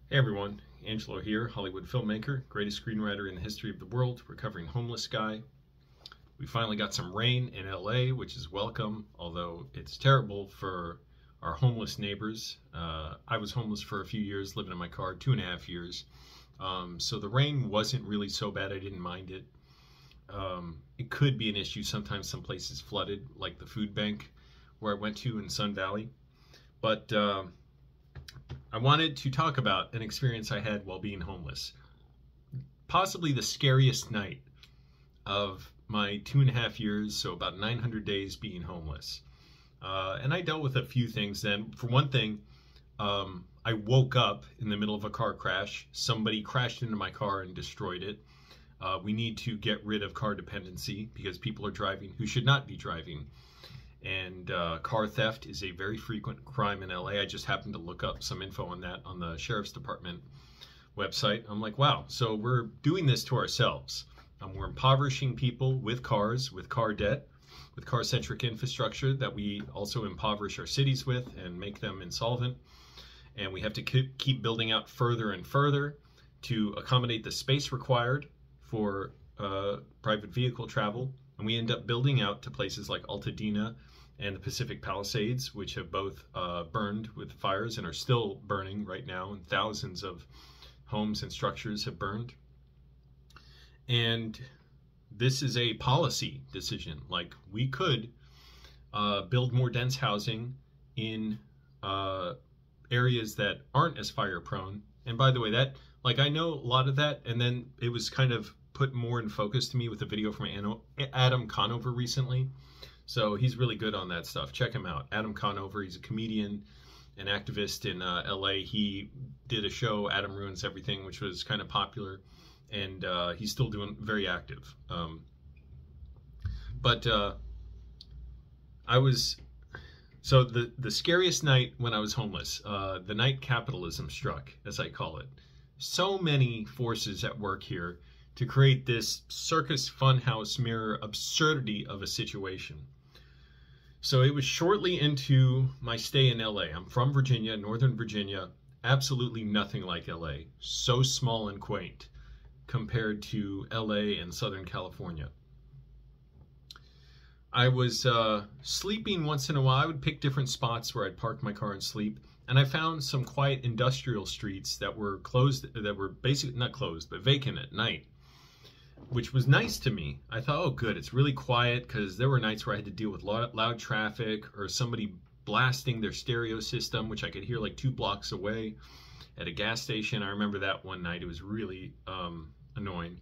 Hey everyone, Angelo here, Hollywood filmmaker, greatest screenwriter in the history of the world, recovering homeless guy. We finally got some rain in LA, which is welcome, although it's terrible for our homeless neighbors. I was homeless for a few years, living in my car, 2.5 years. So the rain wasn't really so bad, I didn't mind it. It could be an issue, sometimes some places flooded, like the food bank where I went to in Sun Valley. But I wanted to talk about an experience I had while being homeless. Possibly the scariest night of my 2.5 years, so about 900 days being homeless. And I dealt with a few things then. For one thing, I woke up in the middle of a car crash. Somebody crashed into my car and destroyed it. We need to get rid of car dependency because people are driving who should not be driving. And car theft is a very frequent crime in LA. I just happened to look up some info on that on the Sheriff's Department website. I'm like, wow, so we're doing this to ourselves. We're impoverishing people with cars, with car debt, with car-centric infrastructure that we also impoverish our cities with and make them insolvent. And we have to keep building out further and further to accommodate the space required for private vehicle travel. And we end up building out to places like Altadena and the Pacific Palisades, which have both burned with fires and are still burning right now, and thousands of homes and structures have burned. And this is a policy decision. Like, we could build more dense housing in areas that aren't as fire prone. And by the way, that, like, I know a lot of that, and then it was kind of put more in focus to me with a video from Adam Conover recently. So he's really good on that stuff. Check him out. Adam Conover, he's a comedian, an activist in LA. He did a show, Adam Ruins Everything, which was kind of popular, and he's still doing very active. So the scariest night when I was homeless, the night capitalism struck, as I call it. So many forces at work here to create this circus funhouse mirror absurdity of a situation. So it was shortly into my stay in LA. I'm from Virginia, Northern Virginia, absolutely nothing like LA. So small and quaint compared to LA and Southern California. I was sleeping once in a while. I would pick different spots where I'd park my car and sleep. And I found some quiet industrial streets that were closed, that were basically not closed, but vacant at night, which was nice to me. I thought, oh good, it's really quiet, because there were nights where I had to deal with loud traffic or somebody blasting their stereo system, which I could hear like 2 blocks away at a gas station. I remember that one night. It was really annoying.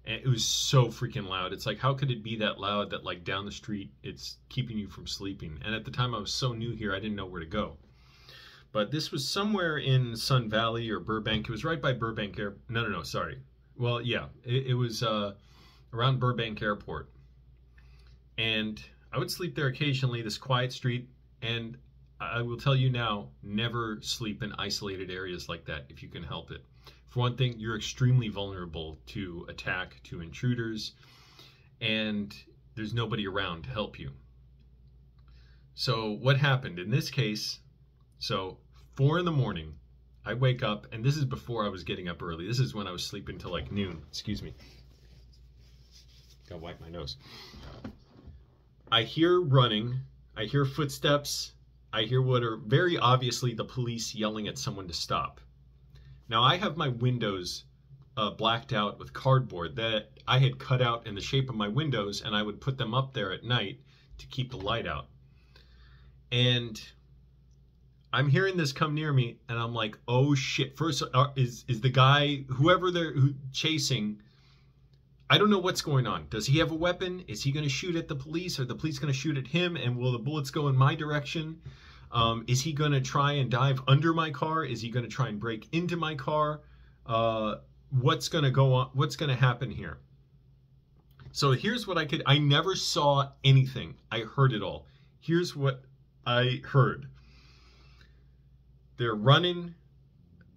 And it was so freaking loud. It's like, how could it be that loud that like down the street it's keeping you from sleeping? And at the time I was so new here, I didn't know where to go. But this was somewhere in Sun Valley or Burbank. It was right by Burbank Air. No, sorry. Well, yeah, it was around Burbank Airport. And I would sleep there occasionally, this quiet street. And I will tell you now, never sleep in isolated areas like that if you can help it. For one thing, you're extremely vulnerable to attack, to intruders, and there's nobody around to help you. So what happened in this case? So 4 in the morning, I wake up, and this is before I was getting up early. This is when I was sleeping till like noon. Excuse me. Gotta wipe my nose. I hear running. I hear footsteps. I hear what are very obviously the police yelling at someone to stop. Now, I have my windows blacked out with cardboard that I had cut out in the shape of my windows, and I would put them up there at night to keep the light out. And I'm hearing this come near me, and I'm like, oh shit. First, is the guy, whoever they're chasing, I don't know what's going on. Does he have a weapon? Is he going to shoot at the police? Are the police going to shoot at him? And will the bullets go in my direction? Is he going to try and dive under my car? Is he going to try and break into my car? What's going to go on? What's going to happen here? So here's what I never saw anything. I heard it all. Here's what I heard. They're running.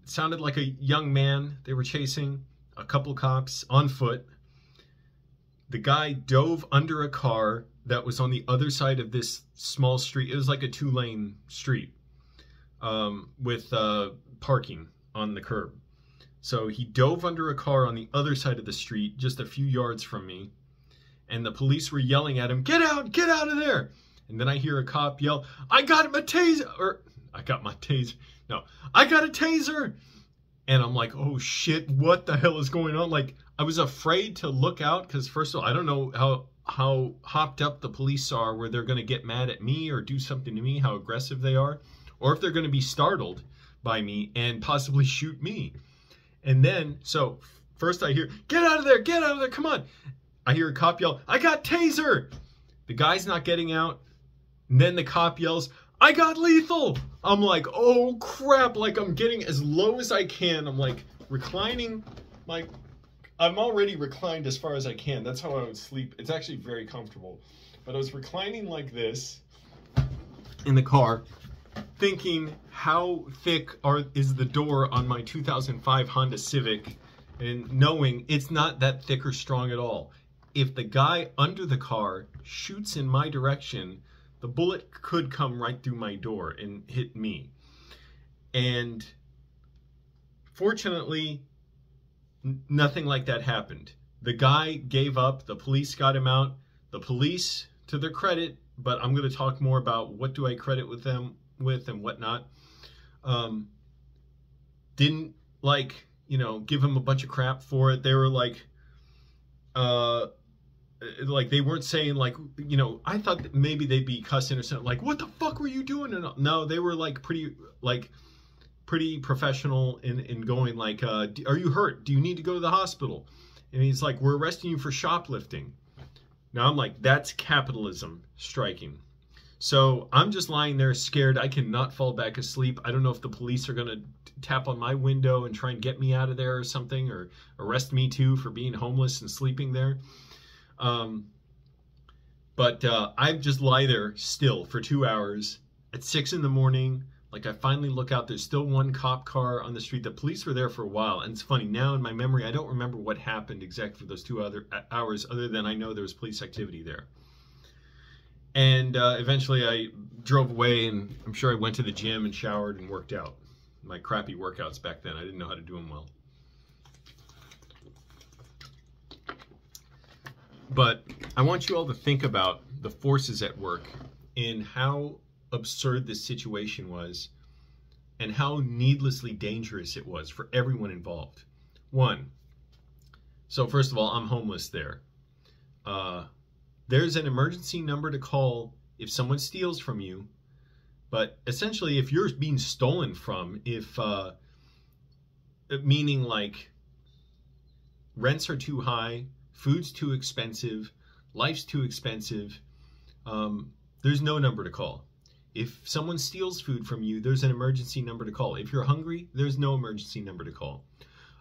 It sounded like a young man they were chasing, a couple cops on foot. The guy dove under a car that was on the other side of this small street. It was like a 2-lane street with parking on the curb. So he dove under a car on the other side of the street, just a few yards from me. And the police were yelling at him, get out of there. And then I hear a cop yell, I got a taser. I got a taser. And I'm like, oh shit, what the hell is going on? Like, I was afraid to look out because, first of all, I don't know how hopped up the police are, where they're going to get mad at me or do something to me, how aggressive they are, or if they're going to be startled by me and possibly shoot me. And then, so first I hear, get out of there, come on. I hear a cop yell, I got taser. The guy's not getting out. And then the cop yells, I got lethal. I'm like, oh crap, like I'm getting as low as I can. I'm like reclining, I'm already reclined as far as I can. That's how I would sleep. It's actually very comfortable. But I was reclining like this in the car, thinking how thick is the door on my 2005 Honda Civic, and knowing it's not that thick or strong at all. If the guy under the car shoots in my direction, the bullet could come right through my door and hit me. And fortunately, nothing like that happened. The guy gave up. The police got him out. The police, to their credit, but I'm going to talk more about what do I credit with them with and whatnot, didn't give him a bunch of crap for it. They were like they weren't saying I thought that maybe they'd be cussing or something, like, what the fuck were you doing? And no, they were pretty professional in going like, are you hurt? Do you need to go to the hospital? And he's like, we're arresting you for shoplifting. Now I'm like, that's capitalism striking. So I'm just lying there scared. I cannot fall back asleep. I don't know if the police are going to tap on my window and try and get me out of there or something, or arrest me too for being homeless and sleeping there. But I just lie there still for 2 hours. At 6 in the morning, like, I finally look out. There's still one cop car on the street. The police were there for a while. And it's funny, now in my memory, I don't remember what happened exactly for those 2 other hours, other than I know there was police activity there. And eventually I drove away, and I'm sure I went to the gym and showered and worked out. My crappy workouts back then, I didn't know how to do them well. But I want you all to think about the forces at work and how absurd this situation was and how needlessly dangerous it was for everyone involved. One, so first of all, I'm homeless there. There's an emergency number to call if someone steals from you, but essentially if you're being stolen from, meaning like rents are too high, food's too expensive, life's too expensive, there's no number to call. If someone steals food from you, there's an emergency number to call. If you're hungry, there's no emergency number to call.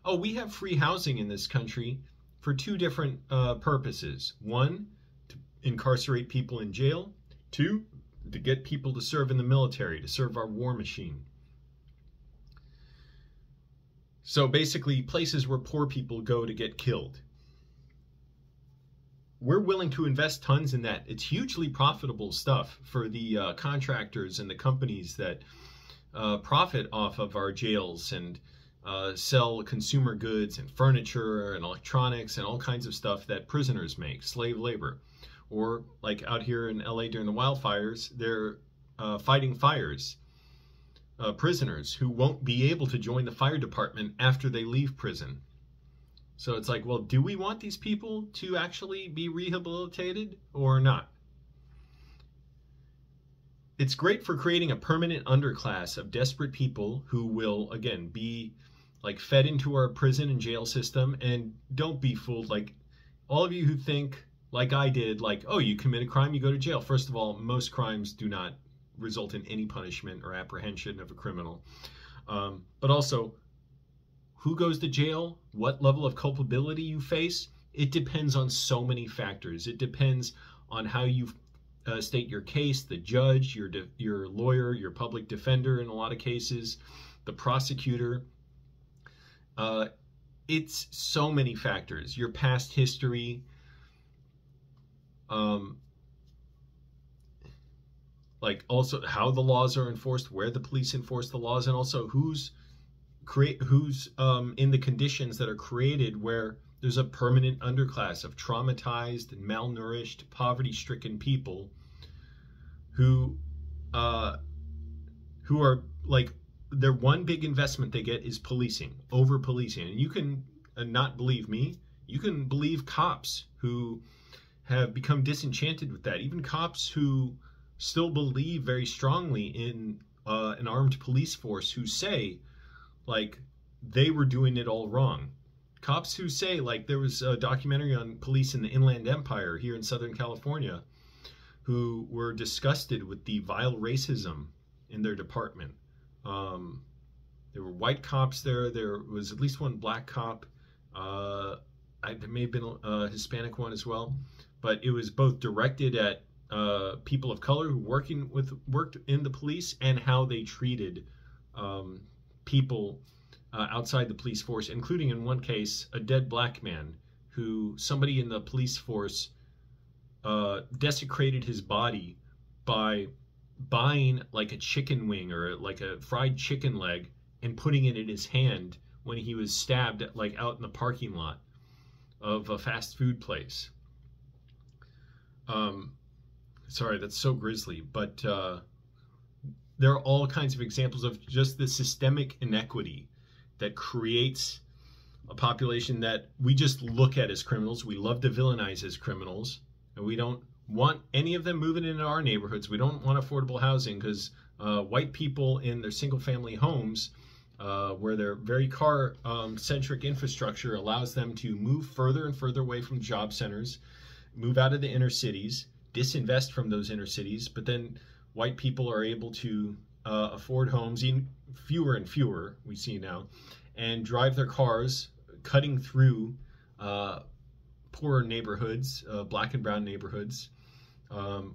Oh, we have free housing in this country for 2 different purposes. 1, to incarcerate people in jail. 2, to get people to serve in the military, to serve our war machine. So basically, places where poor people go to get killed. We're willing to invest tons in that. It's hugely profitable stuff for the contractors and the companies that profit off of our jails and sell consumer goods and furniture and electronics and all kinds of stuff that prisoners make, slave labor. Or like out here in LA during the wildfires, they're fighting fires. Prisoners who won't be able to join the fire department after they leave prison. So it's like, well, do we want these people to actually be rehabilitated or not? It's great for creating a permanent underclass of desperate people who will, again, be like fed into our prison and jail system. And don't be fooled. Like, all of you who think, like I did, like, oh, you commit a crime, you go to jail. First of all, most crimes do not result in any punishment or apprehension of a criminal. But also, who goes to jail? What level of culpability you face? It depends on so many factors. It depends on how you state your case, the judge, your lawyer, your public defender in a lot of cases, the prosecutor. It's so many factors. Your past history, like also how the laws are enforced, where the police enforce the laws, and also who's who's in the conditions that are created where there's a permanent underclass of traumatized and malnourished, poverty-stricken people who are like, their one big investment they get is policing, over policing. And you can not believe me, you can believe cops who have become disenchanted with that. Even cops who still believe very strongly in an armed police force, who say, like, they were doing it all wrong. Cops who say, like, there was a documentary on police in the Inland Empire here in Southern California who were disgusted with the vile racism in their department. There were white cops there. There was at least one black cop. There may have been a Hispanic one as well. But it was both directed at people of color who worked in the police, and how they treated people outside the police force, including in one case a dead black man who somebody in the police force desecrated his body by buying like a chicken wing or like a fried chicken leg and putting it in his hand when he was stabbed like out in the parking lot of a fast food place. Sorry, that's so grisly, but there are all kinds of examples of just the systemic inequity that creates a population that we just look at as criminals. We love to villainize as criminals, and we don't want any of them moving into our neighborhoods. We don't want affordable housing because white people in their single-family homes, where their very car-centric infrastructure allows them to move further and further away from job centers, move out of the inner cities, disinvest from those inner cities, but then white people are able to afford homes, even fewer and fewer we see now, and drive their cars, cutting through poorer neighborhoods, black and brown neighborhoods,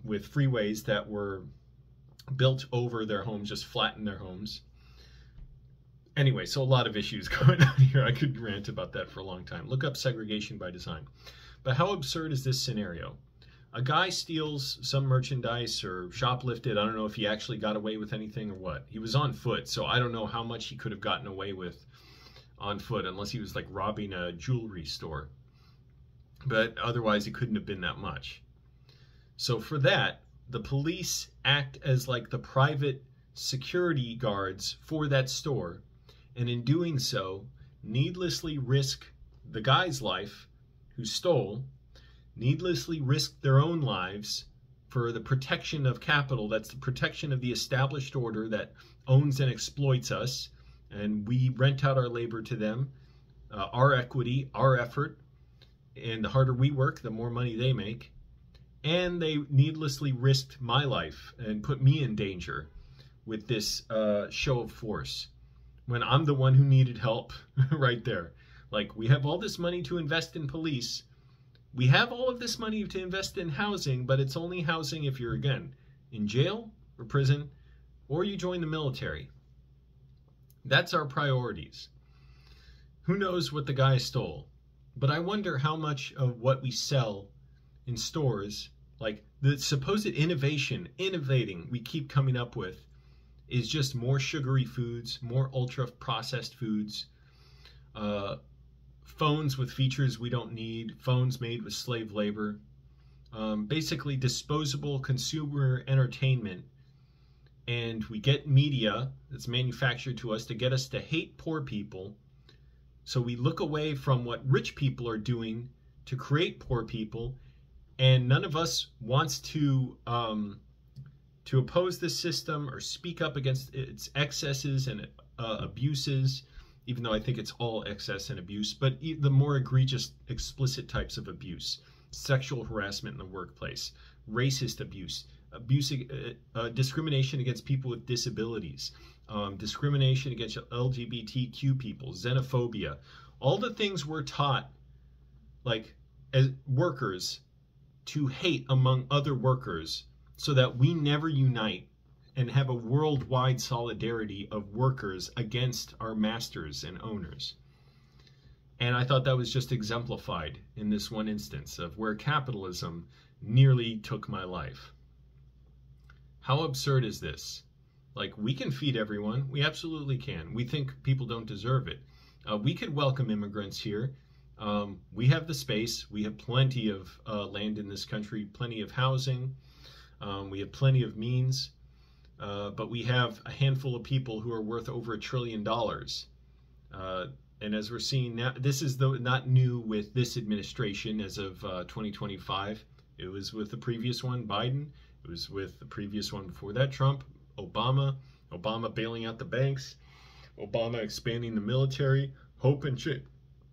with freeways that were built over their homes, just flatten their homes. Anyway, so a lot of issues going on here. I could rant about that for a long time. Look up segregation by design. But how absurd is this scenario? A guy steals some merchandise or shoplifted. I don't know if he actually got away with anything or what. He was on foot, so I don't know how much he could have gotten away with on foot, unless he was like robbing a jewelry store. But otherwise, it couldn't have been that much. So for that, the police act as like the private security guards for that store, and in doing so, needlessly risk the guy's life who stole, needlessly risk their own lives for the protection of capital. That's the protection of the established order that owns and exploits us, and we rent out our labor to them, our equity, our effort, and the harder we work, the more money they make. And they needlessly risked my life and put me in danger with this show of force, when I'm the one who needed help right there. Like, we have all this money to invest in police. We have all of this money to invest in housing, but it's only housing if you're, again, in jail or prison, or you join the military. That's our priorities. Who knows what the guy stole? But I wonder how much of what we sell in stores, like the supposed innovating we keep coming up with, is just more sugary foods, more ultra-processed foods, phones with features we don't need, phones made with slave labor, basically disposable consumer entertainment. And we get media that's manufactured to us to get us to hate poor people. So we look away from what rich people are doing to create poor people, and none of us wants to oppose this system or speak up against its excesses and abuses, even though I think it's all excess and abuse, but the more egregious, explicit types of abuse: sexual harassment in the workplace, racist abuse, discrimination against people with disabilities, discrimination against LGBTQ people, xenophobia, all the things we're taught, like as workers, to hate among other workers, so that we never unite and have a worldwide solidarity of workers against our masters and owners. And I thought that was just exemplified in this one instance of where capitalism nearly took my life. How absurd is this? Like, we can feed everyone. We absolutely can. We think people don't deserve it. We could welcome immigrants here. We have the space. We have plenty of land in this country, plenty of housing. We have plenty of means. But we have a handful of people who are worth over $1 trillion. And as we're seeing now, this is not new with this administration as of 2025. It was with the previous one, Biden. It was with the previous one before that, Trump. Obama bailing out the banks, Obama expanding the military, hope and change.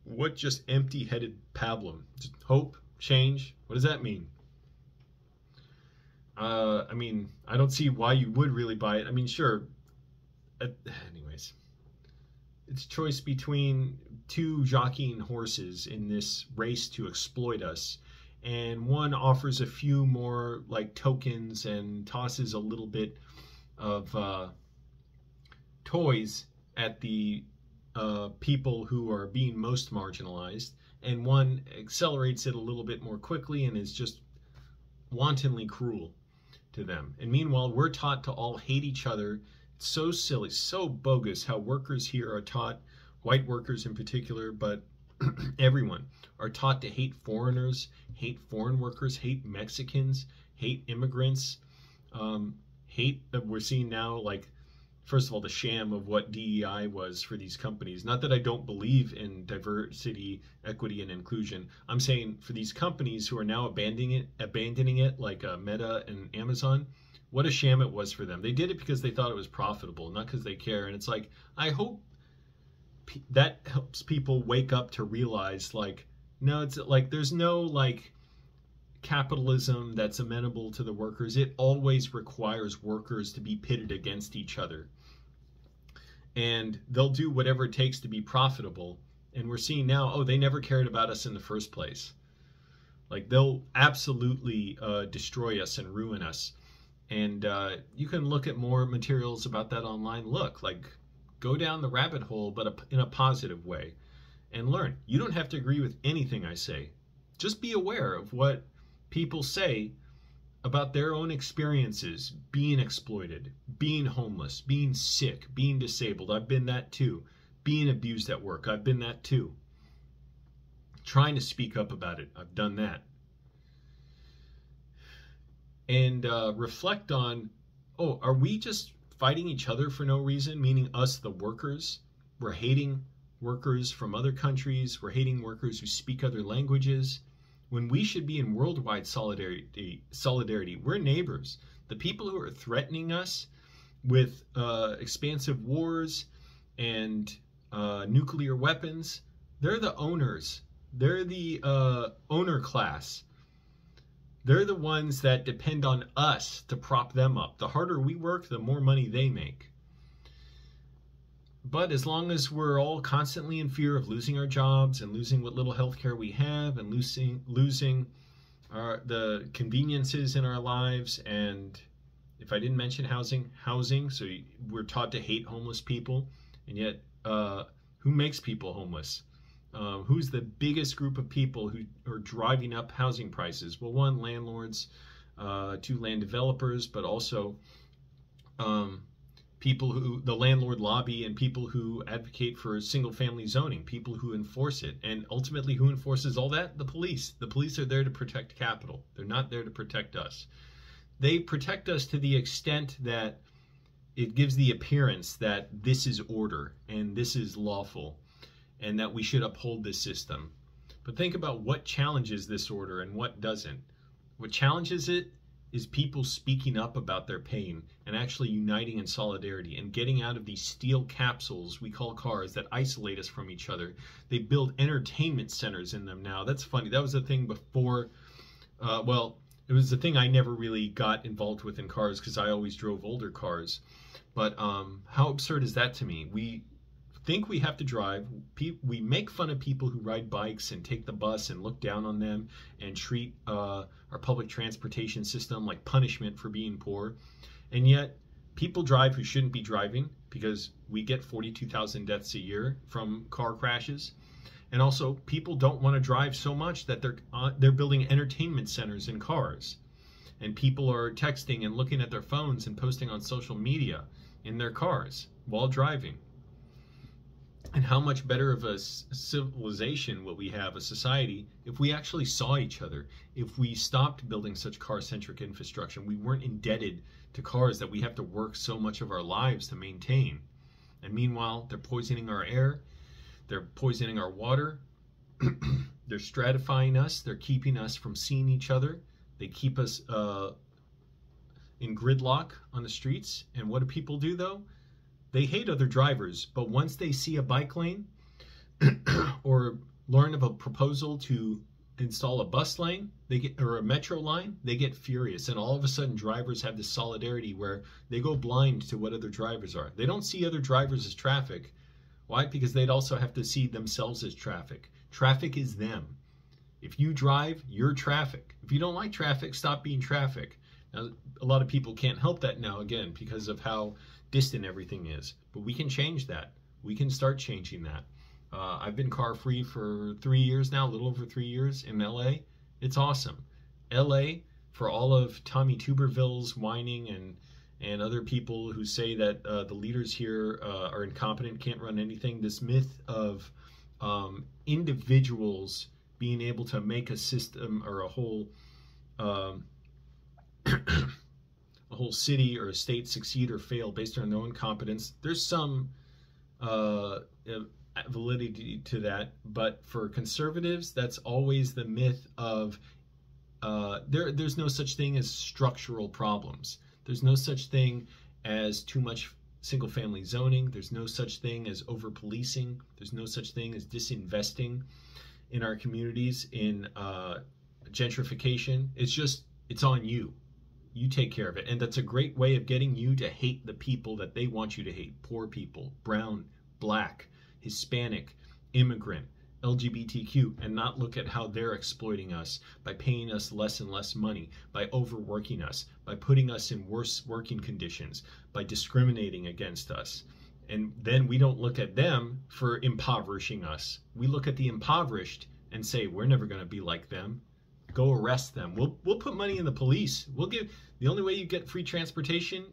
What just empty-headed pablum? Just hope, change. What does that mean? I mean, I don't see why you would really buy it. I mean, sure. Anyways, it's choice between two jockeying horses in this race to exploit us. And one offers a few more like tokens and tosses a little bit of toys at the people who are being most marginalized, and one accelerates it a little bit more quickly and is just wantonly cruel to them. And meanwhile, we're taught to all hate each other. It's so silly, so bogus how workers here are taught, white workers in particular, but everyone are taught to hate foreigners, hate foreign workers, hate Mexicans, hate immigrants, hate that we're seeing now, like, first of all, the sham of what DEI was for these companies. Not that I don't believe in diversity, equity, and inclusion. I'm saying for these companies who are now abandoning it like Meta and Amazon, what a sham it was for them. They did it because they thought it was profitable, not because they care. And it's like, I hope that helps people wake up to realize, like, no, it's like there's no like capitalism that's amenable to the workers. It always requires workers to be pitted against each other, and they'll do whatever it takes to be profitable. And we're seeing now, oh, they never cared about us in the first place. Like, they'll absolutely destroy us and ruin us. And you can look at more materials about that online. Look, like, go down the rabbit hole, but in a positive way, and learn. You don't have to agree with anything I say. Just be aware of what people say about their own experiences being exploited, being homeless, being sick, being disabled. I've been that too. Being abused at work. I've been that too. Trying to speak up about it. I've done that. And reflect on, oh, are we just fighting each other for no reason? Meaning us, the workers. We're hating workers from other countries. We're hating workers who speak other languages, when we should be in worldwide solidarity. We're neighbors. The people who are threatening us with expansive wars and nuclear weapons, they're the owners. They're the owner class. They're the ones that depend on us to prop them up. The harder we work, the more money they make. But as long as we're all constantly in fear of losing our jobs and losing what little health care we have and losing the conveniences in our lives, and if I didn't mention housing, so we're taught to hate homeless people, and yet who makes people homeless? Who's the biggest group of people who are driving up housing prices? Well, one, landlords, two, land developers, but also people who, the landlord lobby, and people who advocate for single family zoning, people who enforce it. And ultimately, who enforces all that? The police. The police are there to protect capital. They're not there to protect us. They protect us to the extent that it gives the appearance that this is order and this is lawful and that we should uphold this system. But think about what challenges this order and what doesn't. What challenges it is people speaking up about their pain and actually uniting in solidarity and getting out of these steel capsules we call cars that isolate us from each other. They build entertainment centers in them now. That's funny. That was a thing before, well, it was a thing I never really got involved with in cars because I always drove older cars. But how absurd is that to me? We think we have to drive. We make fun of people who ride bikes and take the bus and look down on them and treat our public transportation system like punishment for being poor. And yet people drive who shouldn't be driving because we get 42,000 deaths a year from car crashes. And also people don't want to drive so much that they're building entertainment centers in cars. And people are texting and looking at their phones and posting on social media. in their cars while driving. And how much better of a civilization will we have, a society, if we actually saw each other, if we stopped building such car-centric infrastructure, we weren't indebted to cars that we have to work so much of our lives to maintain. And meanwhile, they're poisoning our air, they're poisoning our water, they're stratifying us, they're keeping us from seeing each other, they keep us in gridlock on the streets. And what do people do though? They hate other drivers, but once they see a bike lane or learn of a proposal to install a bus lane, or a metro line, they get furious. And all of a sudden, drivers have this solidarity where they go blind to what other drivers are. They don't see other drivers as traffic. Why? Because they'd also have to see themselves as traffic. Traffic is them. If you drive, you're traffic. If you don't like traffic, stop being traffic. Now, a lot of people can't help that now, again, because of how distant everything is. But we can change that. We can start changing that. I've been car-free for 3 years now, a little over 3 years in LA. It's awesome. LA, for all of Tommy Tuberville's whining and other people who say that the leaders here are incompetent, can't run anything, this myth of individuals being able to make a system or a whole a whole city or a state succeed or fail based on their own competence. There's some validity to that, but for conservatives, that's always the myth of there's no such thing as structural problems. There's no such thing as too much single-family zoning. There's no such thing as over-policing. There's no such thing as disinvesting in our communities, in gentrification. It's on you. You take care of it. And that's a great way of getting you to hate the people that they want you to hate. Poor people, brown, black, Hispanic, immigrant, LGBTQ, and not look at how they're exploiting us by paying us less and less money, by overworking us, by putting us in worse working conditions, by discriminating against us. And then we don't look at them for impoverishing us. We look at the impoverished and say, we're never going to be like them. Go arrest them. We'll put money in the police. The only way you get free transportation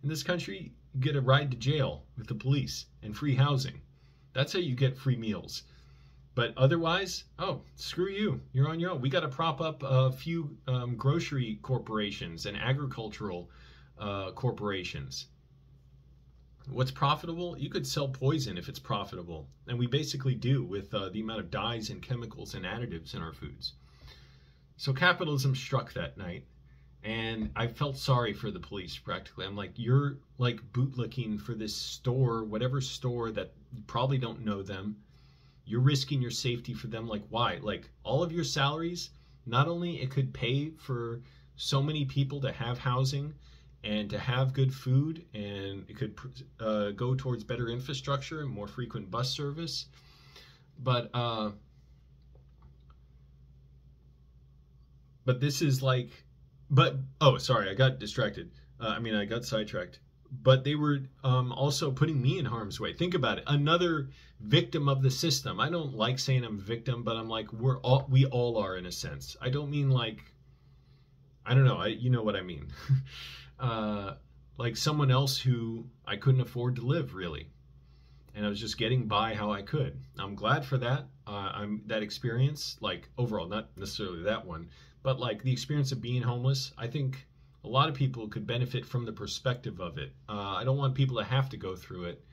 in this country, you get a ride to jail with the police and free housing. That's how you get free meals. But otherwise, oh, screw you. You're on your own. We got to prop up a few grocery corporations and agricultural corporations. What's profitable? You could sell poison if it's profitable. And we basically do with the amount of dyes and chemicals and additives in our foods. So capitalism struck that night, and I felt sorry for the police practically. I'm like, you're like bootlicking for this store, whatever store that you probably don't know them. You're risking your safety for them. Like, why? Like, all of your salaries, not only it could pay for so many people to have housing and to have good food, and it could go towards better infrastructure and more frequent bus service, but this is like, oh, sorry, I got distracted. I got sidetracked. But they were also putting me in harm's way. Think about it. Another victim of the system. I don't like saying I'm a victim, but I'm like, we all are in a sense. I don't mean like, I don't know, you know what I mean. Like someone else who I couldn't afford to live, really. And I was just getting by how I could. I'm glad for that. That experience, like overall, not necessarily that one, but like the experience of being homeless, I think a lot of people could benefit from the perspective of it. I don't want people to have to go through it,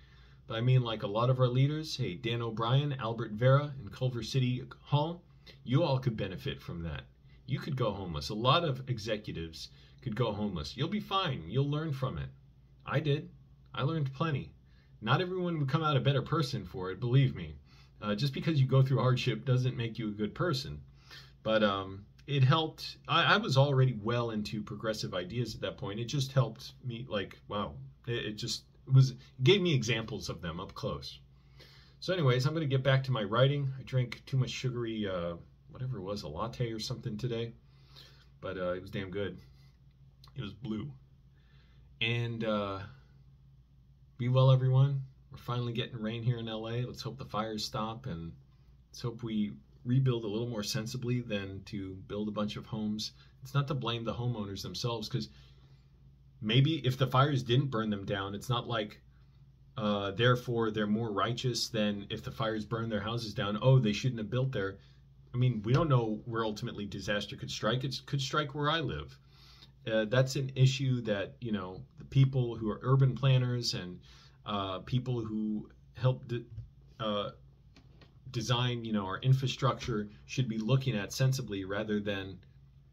but I mean like a lot of our leaders, hey, Dan O'Brien, Albert Vera, and Culver City Hall, you all could benefit from that. You could go homeless. A lot of executives could go homeless. You'll be fine. You'll learn from it. I did. I learned plenty. Not everyone would come out a better person for it, believe me. Just because you go through hardship doesn't make you a good person. But it helped. I was already well into progressive ideas at that point. It just helped me, like, wow. It gave me examples of them up close. So anyways, I'm going to get back to my writing. I drank too much sugary, whatever it was, a latte or something today. But it was damn good. It was blue. And be well, everyone. We're finally getting rain here in LA. Let's hope the fires stop, and let's hope we rebuild a little more sensibly than to build a bunch of homes. It's not to blame the homeowners themselves, because maybe if the fires didn't burn them down, it's not like therefore they're more righteous than if the fires burned their houses down. Oh, they shouldn't have built there. I mean, we don't know where ultimately disaster could strike. It could strike where I live. That's an issue that, you know, the people who are urban planners and people who help design, you know, our infrastructure should be looking at sensibly, rather than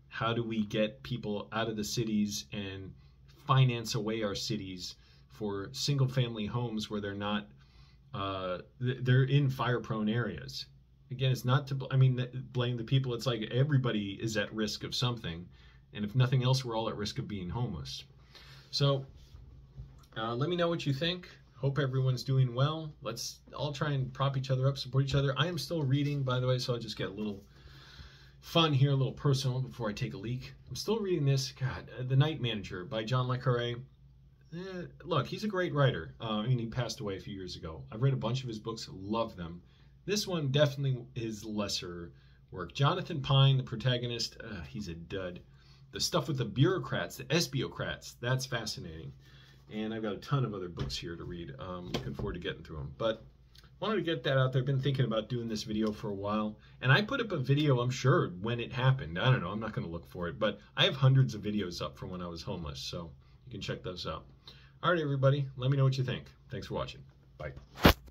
how do we get people out of the cities and finance away our cities for single family homes where they're not, they're in fire prone areas. Again, it's not to, blame the people. It's like everybody is at risk of something. And if nothing else, we're all at risk of being homeless. So let me know what you think. Hope everyone's doing well. Let's all try and prop each other up, support each other. I am still reading, by the way, so I'll just get a little fun here, a little personal before I take a leak. I'm still reading this, The Night Manager by John Le Carre. Look, he's a great writer. He passed away a few years ago. I've read a bunch of his books, love them. This one definitely is lesser work. Jonathan Pine, the protagonist, he's a dud. The stuff with the bureaucrats, the SBocrats, that's fascinating. And I've got a ton of other books here to read. Looking forward to getting through them. But wanted to get that out there. I've been thinking about doing this video for a while. And I put up a video, I'm sure, when it happened. I don't know. I'm not going to look for it. But I have hundreds of videos up from when I was homeless. So you can check those out. All right, everybody. Let me know what you think. Thanks for watching. Bye.